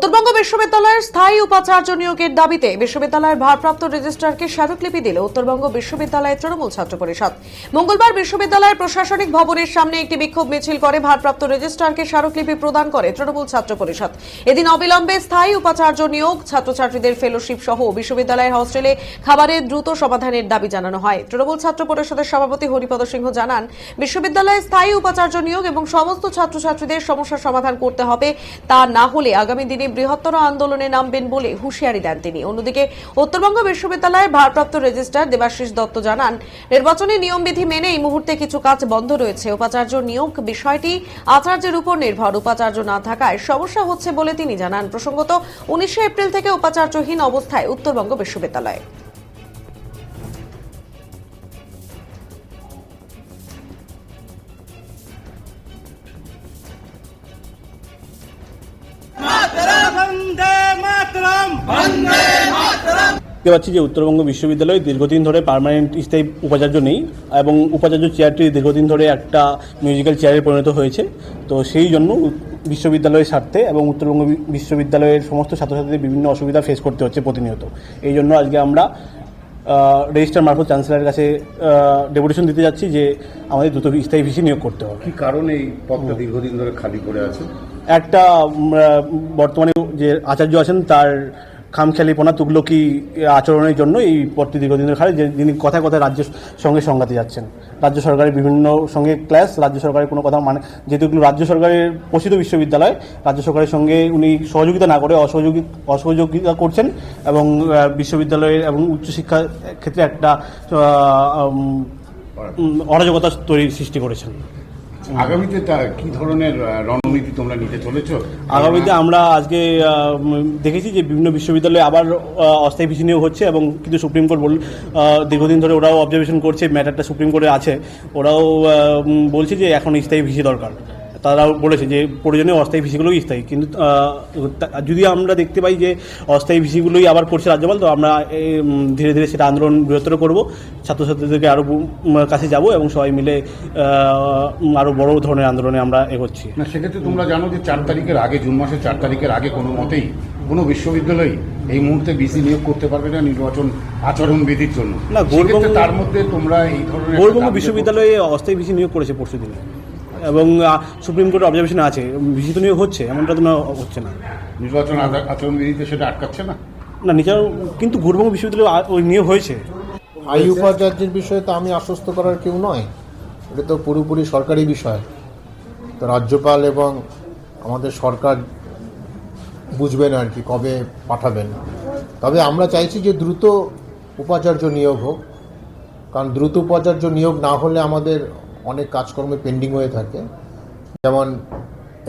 উত্তরবঙ্গ বিশ্ববিদ্যালয়ের স্থায়ী উপাচার্য নিয়োগের দাবিতে বিশ্ববিদ্যালয়ের ভারপ্রাপ্ত রেজিস্ট্রারকে স্মারকলিপি দিল উত্তরবঙ্গ বিশ্ববিদ্যালয়ের তৃণমূল ছাত্র পরিষদ। মঙ্গলবার বিশ্ববিদ্যালয়ের প্রশাসনিক ভবনের সামনে একটি বিক্ষোভ মিছিল করে ভারপ্রাপ্ত রেজিস্ট্রারকে স্মারকলিপি প্রদান করে তৃণমূল ছাত্র পরিষদ। এদিন অবিলম্বে স্থায়ী উপাচার্য নিয়োগ, ছাত্রছাত্রীদের ফেলোশিপ সহ বিশ্ববিদ্যালয়ের হস্টেলে খাবারের দ্রুত সমাধানের দাবি জানানো হয়। তৃণমূল ছাত্র পরিষদের সভাপতি হরিপদ সিংহ জানান, বিশ্ববিদ্যালয়ে স্থায়ী উপাচার্য নিয়োগ এবং সমস্ত ছাত্রছাত্রীদের সমস্যার সমাধান করতে হবে, তা না হলে আগামী দিনে বৃহত্তর আন্দোলনে নামবেন বলে হুঁশিয়ারি দেন তিনি। অন্যদিকে উত্তরবঙ্গ বিশ্ববিদ্যালয়ের ভারপ্রাপ্ত রেজিস্ট্রার দেবাশিস দত্ত জানান, নির্বাচনী নিয়মবিধি মেনে এই মুহূর্তে কিছু কাজ বন্ধ রয়েছে। উপাচার্য নিয়োগ বিষয়টি আচার্যের উপর নির্ভর, উপাচার্য না থাকায় সমস্যা হচ্ছে বলে তিনি জানান। প্রসঙ্গত 19 এপ্রিল থেকে উপাচার্যহীন অবস্থায় উত্তরবঙ্গ বিশ্ববিদ্যালয়। দেখতে পাচ্ছি যে উত্তরবঙ্গ বিশ্ববিদ্যালয়ে দীর্ঘদিন ধরে পার্মানেন্ট স্থায়ী উপাচার্য নেই এবং উপাচার্য চেয়ারটি দীর্ঘদিন ধরে একটা মিউজিক্যাল চেয়ারে পরিণত হয়েছে। তো সেই জন্য বিশ্ববিদ্যালয়ের স্বার্থে এবং উত্তরবঙ্গ বিশ্ববিদ্যালয়ের সমস্ত ছাত্রছাত্রীদের বিভিন্ন অসুবিধা ফেস করতে হচ্ছে প্রতিনিয়ত। এই জন্য আজকে আমরা রেজিস্ট্রার মারফত চ্যান্সেলরের কাছে ডেপুটেশন দিতে যাচ্ছি যে আমাদের দ্রুত স্থায়ী ভিসি নিয়োগ করতে হবে। কি কারণে এই পদটা দীর্ঘদিন ধরে খালি করে আছে? একটা বর্তমানে যে আচার্য আছেন তার খামখেয়ালিপনা তুগলকি আচরণের জন্য এই পদটি দীর্ঘদিন ধরে খালি, যিনি কথায় কথায় রাজ্যের সঙ্গে সংঘাতে যাচ্ছেন। রাজ্য সরকারের বিভিন্ন সঙ্গে ক্লাস, রাজ্য সরকারের কোনো কথা মানে, যেহেতু রাজ্য সরকারের পোষিত বিশ্ববিদ্যালয়, রাজ্য সরকারের সঙ্গে উনি সহযোগিতা না করে অসহযোগিতা করছেন এবং বিশ্ববিদ্যালয়ের এবং উচ্চশিক্ষার ক্ষেত্রে একটা অরাজকতা সৃষ্টি করেছেন। আগামীতে কি ধরনের রণনীতি তোমরা নিতে চলেছো? আগামীতে আমরা আজকে দেখেছি যে বিভিন্ন বিশ্ববিদ্যালয়ে আবার অস্থায়ী ভিসি নিয়োগ হচ্ছে এবং কিন্তু সুপ্রিম কোর্ট দীর্ঘদিন ধরে ওরাও অবজারভেশন করছে, ম্যাটারটা সুপ্রিম কোর্টে আছে, ওরাও বলছে যে এখন স্থায়ী ভিসি দরকার। তারাও বলেছে যে প্রয়োজনীয় অস্থায়ী ভিসিগুলোই স্থায়ী, কিন্তু যদি আমরা দেখতে পাই যে অস্থায়ী ভিসিগুলোই আবার করছে রাজ্যপাল, তো আমরা ধীরে ধীরে সেটা আন্দোলন বৃহত্তর করব, ছাত্রছাত্রীদেরকে আরও কাছে যাব এবং সবাই মিলে আরও বড় ধরনের আন্দোলনে আমরা এগোচ্ছি। না, সেক্ষেত্রে তোমরা জানো যে 4 তারিখের আগে, জুন মাসের 4 তারিখের আগে কোনো মতেই কোনো বিশ্ববিদ্যালয় এই মুহূর্তে ভিসি নিয়োগ করতে পারবে না নির্বাচন আচরণবিধির জন্য। না, তার মধ্যে তোমরা এই ধরনের গৌরবঙ্গ বিশ্ববিদ্যালয়ে অস্থায়ী ভিসি নিয়োগ করেছে পরশু দিনে এবং সুপ্রিম কোর্টের অবজারভেশন আছে, ভিসি তো নিয়োগ হচ্ছে, এমনটা তো না হচ্ছে না। নির্বাচন আচরণবিধিতে সেটা আটকাচ্ছে না? না, নিজের কিন্তু গৌরবঙ্গ বিশ্ববিদ্যালয়ে ওই নিয়োগ হয়েছে। স্থায়ী উপাচার্যের বিষয়ে তো আমি আশ্বস্ত করার কেউ নয়, এটা তো পুরোপুরি সরকারি বিষয়। তো রাজ্যপাল এবং আমাদের সরকার বুঝবেন আর কি কবে পাঠাবেন। তবে আমরা চাইছি যে দ্রুত উপাচার্য নিয়োগ হোক, কারণ দ্রুত উপাচার্য নিয়োগ না হলে আমাদের অনেক কাজকর্মে পেন্ডিং হয়ে থাকে। যেমন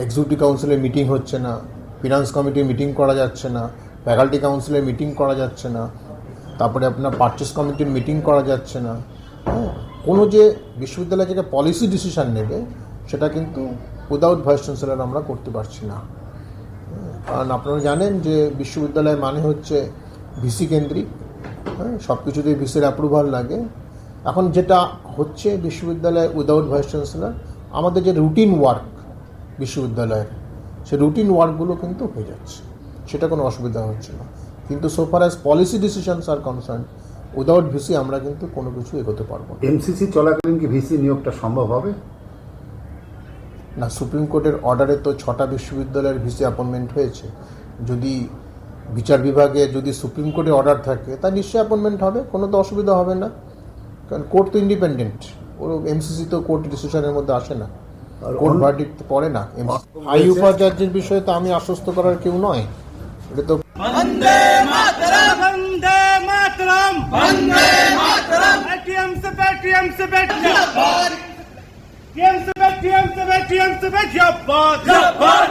এক্সিকিউটিভ কাউন্সিলের মিটিং হচ্ছে না, ফিনান্স কমিটির মিটিং করা যাচ্ছে না, ফ্যাকাল্টি কাউন্সিলের মিটিং করা যাচ্ছে না, তারপরে আপনার পারচেস কমিটির মিটিং করা যাচ্ছে না। কোনো যে বিশ্ববিদ্যালয় থেকে পলিসি ডিসিশন নেবে সেটা কিন্তু উইদাউট ভাইস চ্যান্সেলর আমরা করতে পারছি না। কারণ আপনারা জানেন যে বিশ্ববিদ্যালয় মানে হচ্ছে ভিসি কেন্দ্রিক, সব কিছুতেই ভিসির অ্যাপ্রুভাল লাগে। এখন যেটা হচ্ছে বিশ্ববিদ্যালয়ে উইদাউট ভাইস চ্যান্সেলর, আমাদের যে রুটিন ওয়ার্ক বিশ্ববিদ্যালয়ের, সেই রুটিন ওয়ার্কগুলো কিন্তু হয়ে যাচ্ছে, সেটা কোনো অসুবিধা হচ্ছে না। কিন্তু so far as policy decisions আর কনসার্ন, উইদাউট ভিসি আমরা কিন্তু কোনো কিছু এগোতে পারবো না। এমসিসি চলাকালীন কি ভিসি নিয়োগটা সম্ভব হবে না? সুপ্রিম কোর্টের অর্ডারে তো 6টা বিশ্ববিদ্যালয়ের ভিসি অ্যাপয়েন্টমেন্ট হয়েছে। যদি বিচার বিভাগে যদি সুপ্রিম কোর্টে অর্ডার থাকে তা নিশ্চয়ই অ্যাপয়েন্টমেন্ট হবে, কোনো তো অসুবিধা হবে না, কারণ কোর্ট তো ইন্ডিপেন্ডেন্ট। ওর এমসিসি তো কোর্ট ডিসিশনের মধ্যে আসে না, কোর্ট ভার্ডিক্ট পড়ে না। স্থায়ী উপাচার্যের বিষয়ে তো আমি আশ্বস্ত করার কেউ নয়, এটা তো वंदे मातरम वंदे मातरम वंदे मातरम एटीएम से बैठ जब्बार टीएम से बैठ जब्बार